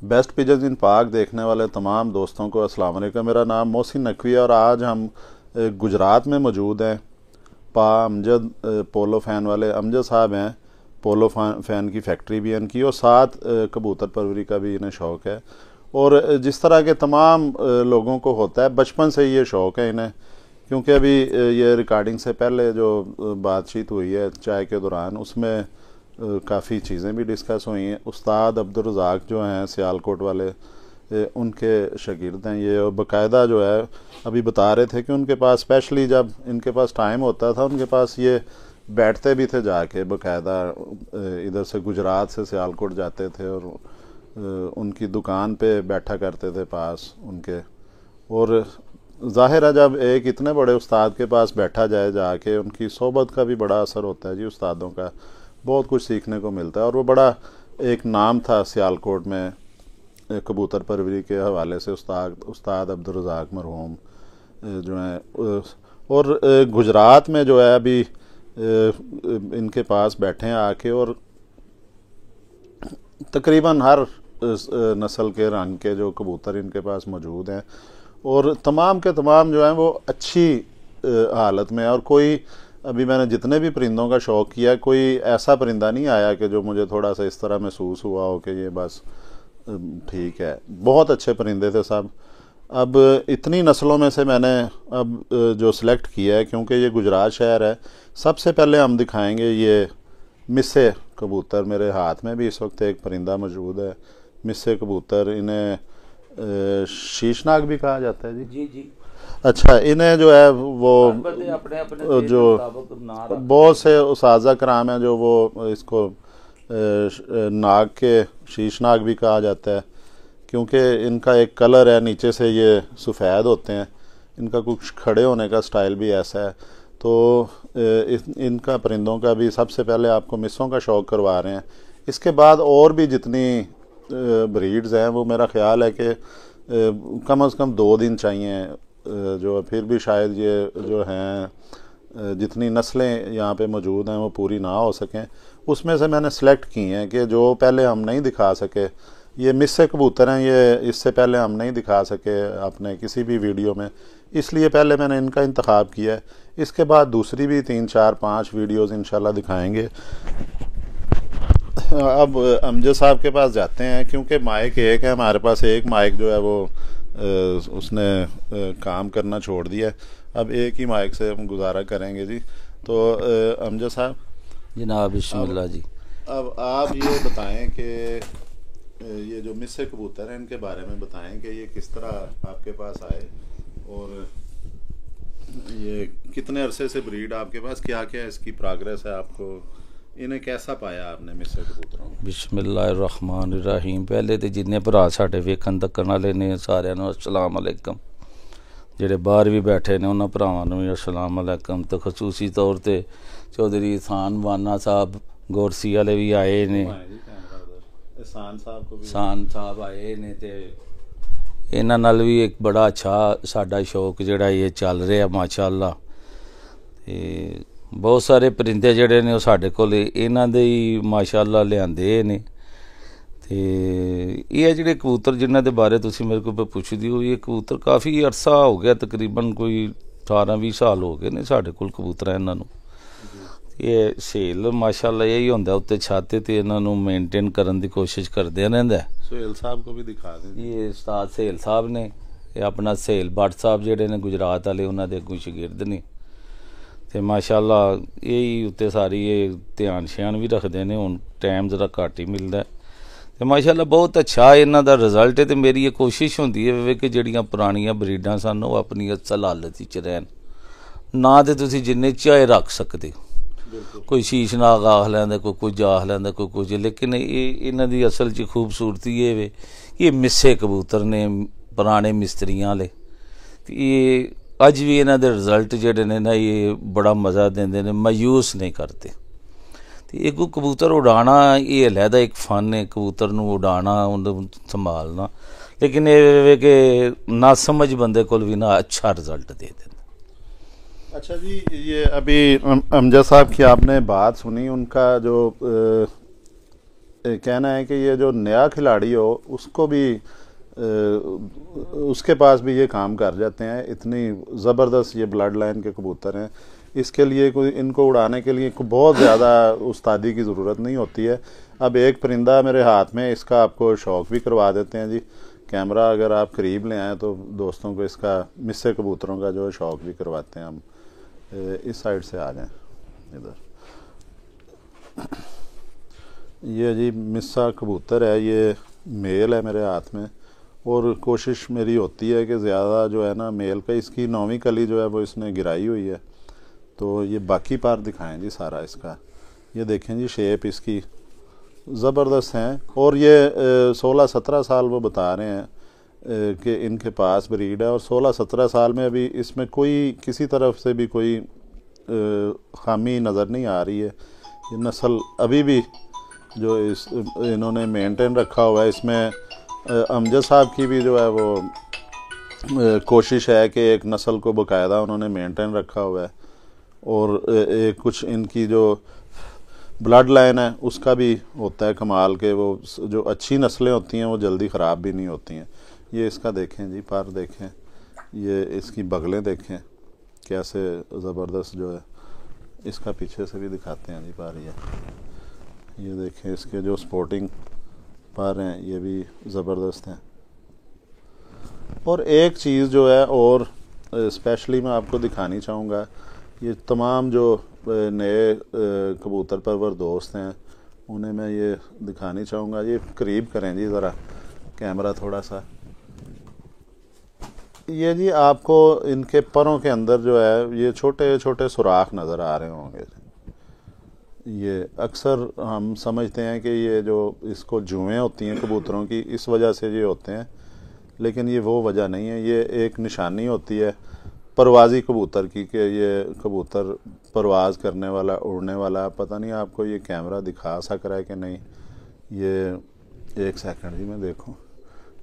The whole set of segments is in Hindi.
बेस्ट पिजन्स इन पाक देखने वाले तमाम दोस्तों को अस्सलाम वालेकुम। मेरा नाम मोहसिन नकवी है और आज हम गुजरात में मौजूद हैं। पा अमजद पोलो फ़ैन वाले अमजद साहब हैं। पोलो फ़ैन की फैक्ट्री भी है इनकी और साथ कबूतर परवरी का भी इन्हें शौक़ है। और जिस तरह के तमाम लोगों को होता है, बचपन से ये शौक़ है इन्हें, क्योंकि अभी ये रिकॉर्डिंग से पहले जो बातचीत हुई है चाय के दौरान, उसमें काफ़ी चीज़ें भी डिस्कस हुई हैं। उस्ताद अब्दुल रज़ाक जो हैं सियालकोट वाले, उनके शागिर्द हैं ये, और बाकायदा जो है अभी बता रहे थे कि उनके पास स्पेशली जब इनके पास टाइम होता था, उनके पास ये बैठते भी थे जाके बाकायदा, इधर से गुजरात से सियालकोट जाते थे और उनकी दुकान पे बैठा करते थे पास उनके। और ज़ाहिर है जब एक इतने बड़े उस्ताद के पास बैठा जाए जाके, उनकी सोबत का भी बड़ा असर होता है जी। उस्तादों का बहुत कुछ सीखने को मिलता है और वो बड़ा एक नाम था सियालकोट में कबूतर परवरी के हवाले से उस्ताद अब्दुल रज़ाक मरहूम जो हैं। और गुजरात में जो है अभी इनके पास बैठे हैं आके, और तकरीबन हर नस्ल के रंग के जो कबूतर इनके पास मौजूद हैं, और तमाम के तमाम जो हैं वो अच्छी हालत में। और कोई, अभी मैंने जितने भी परिंदों का शौक़ किया, कोई ऐसा परिंदा नहीं आया कि जो मुझे थोड़ा सा इस तरह महसूस हुआ हो कि ये बस ठीक है। बहुत अच्छे परिंदे थे सब। अब इतनी नस्लों में से मैंने अब जो सिलेक्ट किया है, क्योंकि ये गुजरात शहर है, सबसे पहले हम दिखाएंगे ये मिस्से कबूतर। मेरे हाथ में भी इस वक्त एक परिंदा मौजूद है, मिस्से कबूतर। इन्हें शीशनाग भी कहा जाता है जी। जी जी। अच्छा, इन्हें जो है वो अपने अपने जो बहुत से उसाज़ा कराम हैं जो वो इसको नाग के शीशनाग भी कहा जाता है, क्योंकि इनका एक कलर है, नीचे से ये सफ़ेद होते हैं। इनका कुछ खड़े होने का स्टाइल भी ऐसा है। तो इनका परिंदों का भी सबसे पहले आपको मिस्सों का शौक़ करवा रहे हैं। इसके बाद और भी जितनी ब्रीड्स हैं, वो मेरा ख्याल है कि कम से कम 2 दिन चाहिए, जो फिर भी शायद ये जो हैं जितनी नस्लें यहाँ पे मौजूद हैं वो पूरी ना हो सकें। उसमें से मैंने सेलेक्ट की हैं कि जो पहले हम नहीं दिखा सके, ये मिस्से कबूतर हैं, ये इससे पहले हम नहीं दिखा सके अपने किसी भी वीडियो में, इसलिए पहले मैंने इनका इंतखाब किया है। इसके बाद दूसरी भी 3 4 5 वीडियोज़ इंशाल्लाह दिखाएँगे। अब अमजद साहब के पास जाते हैं, क्योंकि माइक एक है हमारे पास, एक माइक जो है वो उसने काम करना छोड़ दिया है। अब एक ही माइक से हम गुजारा करेंगे जी। तो अमजद साहब जनाब बिस्मिल्लाह जी। अब आप ये बताएं कि ये जो मिस्से कबूतर हैं इनके बारे में बताएं कि ये किस तरह आपके पास आए, और ये कितने अरसे से ब्रीड आपके पास, क्या क्या इसकी प्रोग्रेस है, आपको इन्हें कैसा पाया आपने मिस्से कबूतरों को? बिस्मिल्लाहिर्रहमानिर्रहीम। पहले तो जिन्ने भरा साडे वेखण तक्कण वाले ने सारिਆਂ ਨੂੰ अस्सलाम अलैकुम। ਜਿਹੜੇ ਬਾਹਰ ਵੀ ਬੈਠੇ ਨੇ ਉਹਨਾਂ ਭਰਾਵਾਂ ਨੂੰ ਵੀ अस्सलाम अलैकुम। ਤੇ ਖਸੂਸੀ ਤੌਰ ਤੇ ਚੌਧਰੀ ਇਸਾਨ ਵਾਨਾ ਸਾਹਿਬ ਗੋਰਸੀ ਵਾਲੇ ਵੀ ਆਏ ਨੇ, ਇਸਾਨ ਸਾਹਿਬ ਆਏ ਨੇ, ਤੇ ਇਹਨਾਂ ਨਾਲ ਵੀ ਇੱਕ ਬੜਾ ਅੱਛਾ ਸਾਡਾ ਸ਼ੌਕ ਜਿਹੜਾ ਇਹ ਚੱਲ ਰਿਹਾ ਮਾਸ਼ਾਅੱਲਾ। ਤੇ बहुत सारे परिंदे जड़े ने साढ़े कोल इन्हां दे ही माशाअल्लाह लिआंदे ने। ते ये जेह्ड़े कबूतर जिन्हां दे बारे तुसीं मेरे को पुछदे हो, ये कबूतर काफ़ी अरसा हो गया, तकरीबन कोई 18-20 साल हो गए ने साढ़े कोल कबूतर इन्हां नूं। ये सेल माशाअल्लाह यही होंदा उत्ते छाते ते इन्हां नूं मेनटेन करन दी कोशिश करदे रहिंदा। सोहेल साहब को भी दिखा दें। ये उस्ताद सोहेल साहब ने, ये अपना सोहेल भट्ट साहब जेह्ड़े ने गुजरात वाले, उन्हां दे अग्गों शागिर्द ने। ਤੇ ਮਾਸ਼ਾਅੱਲਾ ਇਹੀ ਉੱਤੇ ਸਾਰੀ ਇਹ ਧਿਆਨ ਸ਼ਿਆਨ ਵੀ ਰੱਖਦੇ ਨੇ। ਹੁਣ ਟਾਈਮ ਜ਼ਰਾ ਘੱਟ ਹੀ ਮਿਲਦਾ ਤੇ ਮਾਸ਼ਾਅੱਲਾ ਬਹੁਤ ਅੱਛਾ ਇਹਨਾਂ ਦਾ ਰਿਜ਼ਲਟ ਹੈ। ਤੇ ਮੇਰੀ ਇਹ ਕੋਸ਼ਿਸ਼ ਹੁੰਦੀ ਹੈ ਕਿ ਜਿਹੜੀਆਂ ਪੁਰਾਣੀਆਂ ਬਰੀਡਾਂ ਸਨ ਉਹ ਆਪਣੀ ਅਸਲ ਹਾਲਤ ਵਿੱਚ ਰਹਿਣ। ਨਾ ਤੇ ਤੁਸੀਂ ਜਿੰਨੇ ਚਾਹੇ ਰੱਖ ਸਕਦੇ ਹੋ, ਕੋਈ ਸ਼ੀਸ਼ਨਾਗ ਆਖ ਲੈਂਦਾ, ਕੋਈ ਕੁਝ ਆਖ ਲੈਂਦਾ, ਕੋਈ ਕੁਝ, ਲੇਕਿਨ ਇਹਨਾਂ ਦੀ ਅਸਲ 'ਚ ਖੂਬਸੂਰਤੀ ਇਹ ਵੇ ਕਿ ਇਹ ਮਿੱਸੇ ਕਬੂਤਰ ਨੇ ਪੁਰਾਣੇ ਮਿਸਤਰੀਆਂ ਵਾਲੇ। ਤੇ ਇਹ अज भी इन्हां दे रिजल्ट जिहड़े ने ना ये बड़ा मज़ा देंदे ने, मायूस नहीं करते। तो एक कबूतर उड़ाना ये अलहदा एक फन है, कबूतर नूं उड़ाना, उन्हें संभालना, लेकिन ये कि ना समझ बंदे कोल भी ना अच्छा रिजल्ट दे देंदा। अच्छा जी, ये अभी अमजद साहब की आपने बात सुनी, उनका जो कहना है कि ये जो नया खिलाड़ी हो उसको भी उसके पास भी ये काम कर जाते हैं। इतनी ज़बरदस्त ये ब्लड लाइन के कबूतर हैं, इसके लिए कोई इनको उड़ाने के लिए बहुत ज़्यादा उस्तादी की ज़रूरत नहीं होती है। अब एक परिंदा मेरे हाथ में, इसका आपको शौक़ भी करवा देते हैं जी। कैमरा अगर आप करीब ले आएँ तो दोस्तों को इसका मिस्से कबूतरों का जो है शौक़ भी करवाते हैं हम। इस साइड से आ जाएं इधर। ये जी मिस्सा कबूतर है, ये मेल है मेरे हाथ में, और कोशिश मेरी होती है कि ज़्यादा जो है ना मेल का, इसकी 9वीं कली जो है वो इसने गिराई हुई है। तो ये बाकी पार दिखाएं जी सारा इसका। ये देखें जी शेप इसकी ज़बरदस्त हैं, और ये 16-17 साल वो बता रहे हैं कि इनके पास ब्रीड है, और 16-17 साल में अभी इसमें कोई किसी तरफ से भी कोई खामी नज़र नहीं आ रही है। ये नस्ल अभी भी जो इन्होंने मेंटेन रखा हुआ है, इसमें अमजद साहब की भी जो है वो कोशिश है कि एक नस्ल को बाकायदा उन्होंने मेंटेन रखा हुआ है, और कुछ इनकी जो ब्लड लाइन है उसका भी होता है कमाल के। वो जो अच्छी नस्लें होती हैं वो जल्दी ख़राब भी नहीं होती हैं। ये इसका देखें जी, पर देखें, ये इसकी बगलें देखें कैसे ज़बरदस्त जो है। इसका पीछे से भी दिखाते हैं जी पर। ये देखें इसके जो स्पोर्टिंग पर हैं ये भी ज़बरदस्त हैं। और एक चीज़ जो है और स्पेशली मैं आपको दिखानी चाहूँगा, ये तमाम जो नए कबूतर परवर दोस्त हैं उन्हें मैं ये दिखानी चाहूँगा। ये करीब करें जी ज़रा कैमरा थोड़ा सा। ये जी आपको इनके परों के अंदर जो है ये छोटे छोटे सुराख नज़र आ रहे होंगे। ये अक्सर हम समझते हैं कि ये जो इसको जुएँ होती हैं कबूतरों की, इस वजह से ये होते हैं, लेकिन ये वो वजह नहीं है। ये एक निशानी होती है परवाज़ी कबूतर की कि ये कबूतर परवाज़ करने वाला, उड़ने वाला। पता नहीं आपको ये कैमरा दिखा सक रहा है कि नहीं। ये एक सेकंड जी मैं देखूं।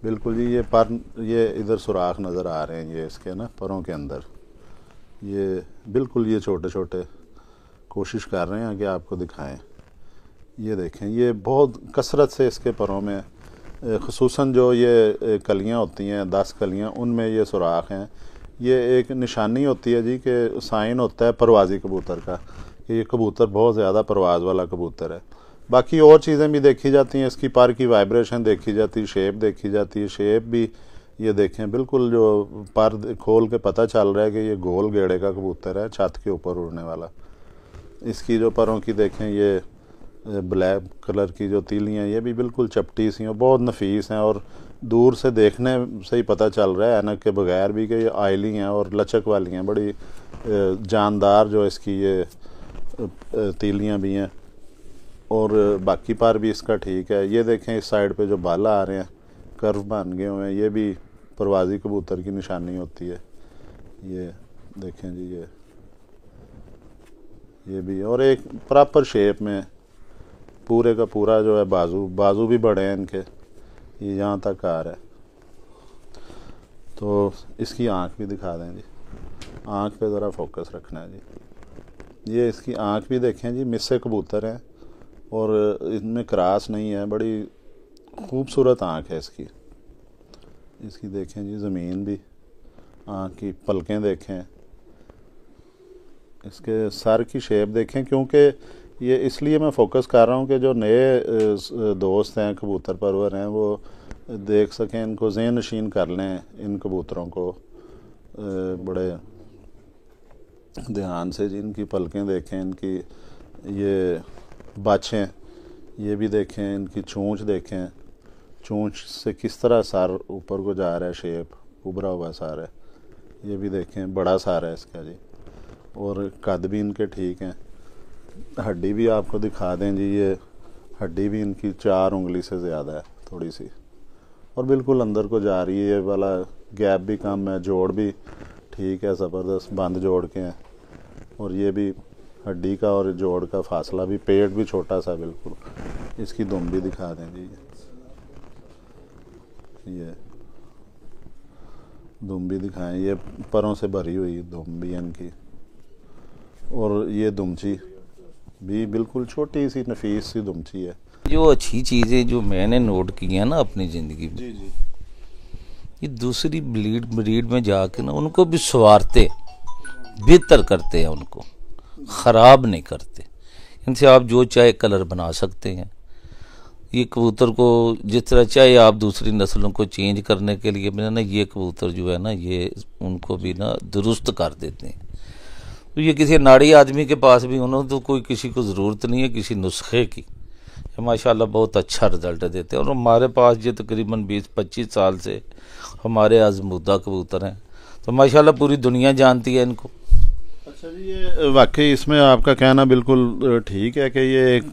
बिल्कुल जी, ये पर, ये इधर सुराख नज़र आ रहे हैं ये इसके ना परों के अंदर। ये बिल्कुल ये छोटे छोटे कोशिश कर रहे हैं कि आपको दिखाएं। ये देखें, ये बहुत कसरत से इसके परों में, ख़ुसूसन जो ये कलियां होती हैं 10 कलियां, उनमें ये सुराख हैं। ये एक निशानी होती है जी कि साइन होता है परवाज़ी कबूतर का कि ये कबूतर बहुत ज़्यादा परवाज़ वाला कबूतर है। बाकी और चीज़ें भी देखी जाती हैं, इसकी पर की वाइब्रेशन देखी जाती है, शेप देखी जाती है। शेप भी ये देखें, बिल्कुल जो पर खोल के पता चल रहा है कि ये गोल गेड़े का कबूतर है, छत के ऊपर उड़ने वाला। इसकी जो परों की देखें, ये ब्लैक कलर की जो तीलियाँ, ये भी बिल्कुल चपटी सी हैं, बहुत नफीस हैं, और दूर से देखने से ही पता चल रहा है ऐनक के बगैर भी कि ये आयली हैं और लचक वाली हैं, बड़ी जानदार जो इसकी ये तीलियाँ भी हैं। और बाकी पर भी इसका ठीक है। ये देखें इस साइड पे जो बाला आ रहे हैं, कर्व बन गए हुए हैं, ये भी परवाज़ी कबूतर की निशानी होती है। ये देखें जी, ये भी, और एक प्रॉपर शेप में पूरे का पूरा जो है बाजू भी बड़े हैं इनके, ये यहाँ तक आ रहा है। तो इसकी आँख भी दिखा दें जी, आँख पे ज़रा फोकस रखना है जी। ये इसकी आँख भी देखें जी, मिस्से कबूतर हैं और इनमें क्रास नहीं है, बड़ी खूबसूरत आँख है इसकी। इसकी देखें जी ज़मीन भी, आँख की पलकें देखें, इसके सर की शेप देखें। क्योंकि ये इसलिए मैं फोकस कर रहा हूँ कि जो नए दोस्त हैं कबूतर परवर हैं वो देख सकें, इनको ज़हन नशीन कर लें इन कबूतरों को बड़े ध्यान से जी। इनकी पलकें देखें, इनकी ये बाछें ये भी देखें, इनकी चोंच देखें, चोंच से किस तरह सर ऊपर को जा रहा है, शेप उभरा हुआ सर है। ये भी देखें, बड़ा सर है इसका जी, और कद भी इनके ठीक हैं। हड्डी भी आपको दिखा दें जी, ये हड्डी भी इनकी 4 उंगली से ज़्यादा है थोड़ी सी, और बिल्कुल अंदर को जा रही है। ये वाला गैप भी कम है, जोड़ भी ठीक है, ज़बरदस्त बंद जोड़ के हैं। और ये भी हड्डी का और जोड़ का फासला भी, पेट भी छोटा सा बिल्कुल। इसकी दुम भी दिखा दें जी, ये दुम भी दिखाएं, ये परों से भरी हुई दुम भी है इनकी। और ये दुमची भी बिल्कुल छोटी सी नफीस सी दुमची है। जो अच्छी चीज़ें जो मैंने नोट की हैं ना अपनी ज़िंदगी में, जी जी, ये दूसरी ब्रीड में जाके ना उनको भी संवारते, बेहतर करते हैं, उनको ख़राब नहीं करते। इनसे आप जो चाहे कलर बना सकते हैं। ये कबूतर को जिस तरह चाहे आप दूसरी नस्लों को चेंज करने के लिए ना, ये कबूतर जो है ना, ये उनको भी ना दुरुस्त कर देते हैं। तो ये किसी नाड़ी आदमी के पास भी उन्होंने तो कोई किसी को ज़रूरत नहीं है किसी नुस्खे की, माशाल्लाह बहुत अच्छा रिज़ल्ट देते हैं। और हमारे पास ये तकरीबन 20-25 साल से हमारे आजमूदा कबूतर हैं, तो माशाल्लाह पूरी दुनिया जानती है इनको। अच्छा जी, ये वाकई इसमें आपका कहना बिल्कुल ठीक है कि ये एक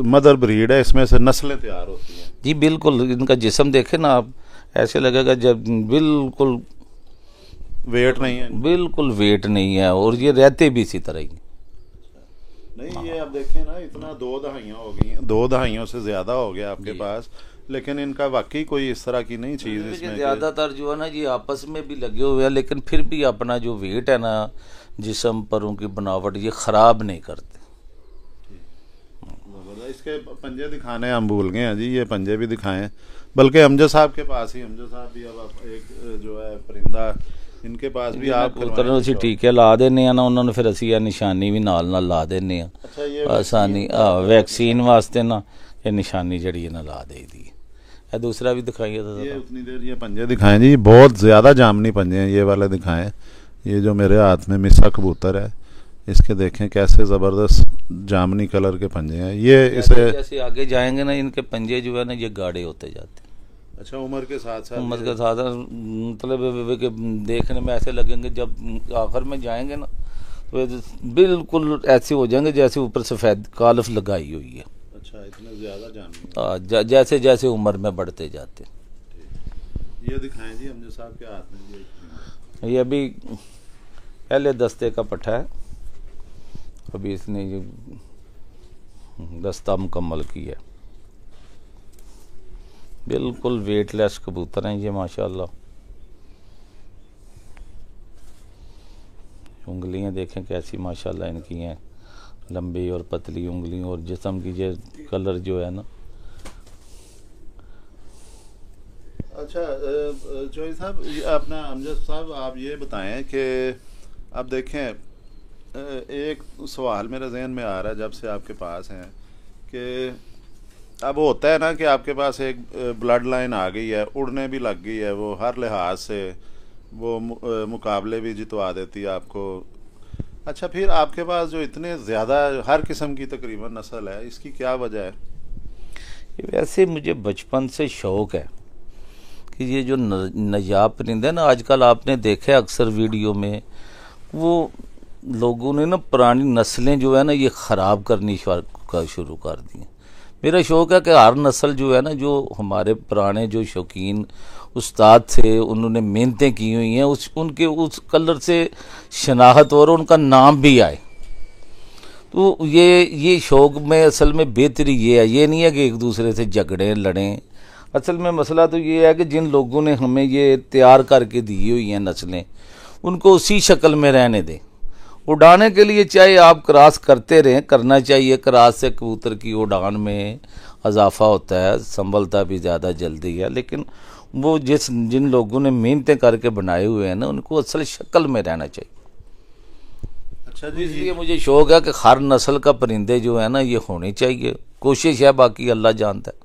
मदर ब्रीड है, इसमें से नस्लें तैयार होती हैं। जी बिल्कुल, इनका जिस्म देखे ना आप, ऐसे लगेगा जब बिल्कुल वेट नहीं है, बिल्कुल वेट नहीं है, और ये रहते भी इसी तरह ही। नहीं ये आप देखें ना, इतना 2 दहाइयाँ हो गई, 2 दहाइयों से ज़्यादा हो गया आपके पास, लेकिन इनका वाकई कोई इस तरह की नहीं चीज़ इसमें। ज़्यादातर जो है ना ये आपस में भी लगे हुए हैं, लेकिन फिर भी अपना जो वेट है ना, जिस्म पर उनकी बनावट ये ख़राब नहीं करते। इसके पंजे दिखाने हम भूल गए हैं जी, ये पंजे भी दिखाएं, बल्कि अमजद साहब के पास ही, अमजद साहब भी अब एक जो है परिंदा इनके पास भी आप ਅਸੀਂ ਟੀਕੇ ਲਾ ਦਿੰਦੇ ਆ ਨਾ ਉਹਨਾਂ ਨੂੰ, ਫਿਰ ਅਸੀਂ ਇਹ ਨਿਸ਼ਾਨੀ ਵੀ ਨਾਲ ਲਾ ਦਿੰਦੇ ਆ। अच्छा, ये ਆਸਾਨੀ ਵੈਕਸੀਨ ਵਾਸਤੇ ਨਾ ਇਹ ਨਿਸ਼ਾਨੀ ਜਿਹੜੀ ਹੈ ਨਾ ਲਾ ਦੇਈਦੀ ਹੈ। ਇਹ दूसरा भी दिखाइए तो ये उतनी देर ये पंजे दिखाएं जी, बहुत ज़्यादा जामनी पंजे हैं ये वाले दिखाएं। ये जो मेरे हाथ में मिसा कबूतर है, इसके देखें कैसे ज़बरदस्त जामनी कलर के पंजे हैं। ये इसे जैसे आगे जाएंगे ना, इनके पंजे जो है ना ये गाढ़े होते जाते हैं। अच्छा, उम्र के साथ साथ, उम्र के साथ मतलब कि देखने में ऐसे लगेंगे, जब आखिर में जाएंगे ना तो ये बिल्कुल ऐसे हो जाएंगे जैसे ऊपर सफ़ेद कालफ लगाई हुई है। अच्छा, इतने ज़्यादा जामनी, जैसे जैसे उम्र में बढ़ते जाते। ये दिखाएं जी अमजद साहब के हाथ में। ये अभी पहले दस्ते का पट्ठा है, अभी इसने ये दस्ता मुकम्मल किया। बिल्कुल वेटलेस कबूतर हैं ये माशाल्लाह। उंगलियां देखें कैसी माशाल्लाह इनकी हैं, लंबी और पतली उंगली, और जिस्म की ये कलर जो है ना। अच्छा चौधरी साहब, अपना अमजद साहब आप ये बताएं कि आप देखें, एक सवाल मेरे जहन में आ रहा है जब से आपके पास हैं, कि अब होता है ना कि आपके पास एक ब्लड लाइन आ गई है, उड़ने भी लग गई है, वो हर लिहाज से वो मुकाबले भी जितवा देती है आपको। अच्छा, फिर आपके पास जो इतने ज़्यादा हर किस्म की तकरीबन नस्ल है, इसकी क्या वजह है? वैसे मुझे बचपन से शौक़ है कि ये जो नयाब परिंदे ना, आजकल आपने देखा अक्सर वीडियो में, वो लोगों ने ना पुरानी नस्लें जो है ना ये ख़राब करनी शुरू कर दी। मेरा शौक़ है कि हर नस्ल जो है ना, जो हमारे पुराने जो शौकीन उस्ताद थे, उन्होंने मेहनतें की हुई हैं, उनके उस कलर से शनाख्त और उनका नाम भी आए। तो ये शौक़ में असल में बेहतरी ये है, ये नहीं है कि एक दूसरे से झगड़ें लड़ें। असल में मसला तो ये है कि जिन लोगों ने हमें ये तैयार करके दी हुई हैं नस्लें, उनको उसी शक्ल में रहने दें। उड़ाने के लिए चाहे आप क्रॉस करते रहें, करना चाहिए, क्रॉस से कबूतर की उड़ान में इजाफा होता है, संभलता भी ज़्यादा जल्दी है, लेकिन वो जिन लोगों ने मेहनतें करके बनाए हुए हैं ना, उनको असल शक्ल में रहना चाहिए। अच्छा जी, इसलिए मुझे शौक़ है कि हर नस्ल का परिंदे जो है ना ये होने चाहिए। कोशिश है, बाकी अल्लाह जानता है।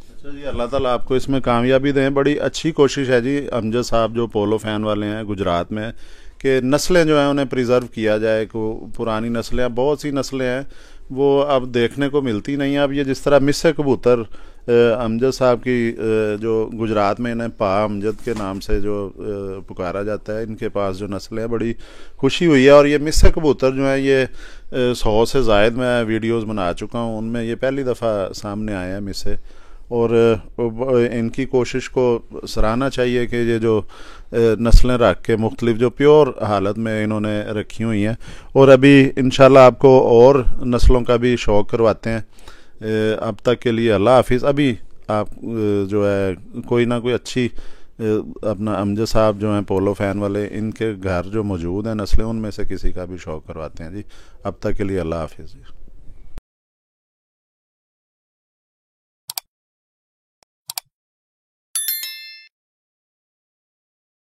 अच्छा जी, अल्लाह ताला आपको इसमें कामयाबी दें। बड़ी अच्छी कोशिश है जी अमजद साहब जो पोलो फैन वाले हैं गुजरात में, कि नस्लें जो हैं उन्हें प्रिजर्व किया जाए। को पुरानी नस्लें, बहुत सी नस्लें हैं वो अब देखने को मिलती नहीं है। अब ये जिस तरह मिस्से कबूतर अमजद साहब की जो गुजरात में इन्हें पा अमजद के नाम से जो पुकारा जाता है, इनके पास जो नस्लें हैं, बड़ी खुशी हुई है। और ये मिस्से कबूतर जो हैं ये 100 से ज़ायद मैं वीडियोस बना चुका हूँ, उनमें ये पहली दफ़ा सामने आए हैं मिस्से। और इनकी कोशिश को सराहना चाहिए कि ये जो नस्लें रख के मुख्तलिफ जो प्योर हालत में इन्होंने रखी हुई हैं, और अभी इंशाल्लाह आपको और नस्लों का भी शौक़ करवाते हैं। अब तक के लिए अल्लाह हाफिज़। अभी आप जो है कोई ना कोई अच्छी अपना अमजद साहब जो हैं पोलो फैन वाले, इनके घर जो मौजूद हैं नस्लें, उनमें से किसी का भी शौक़ करवाते हैं जी। अब तक के लिए अल्लाह हाफिज़।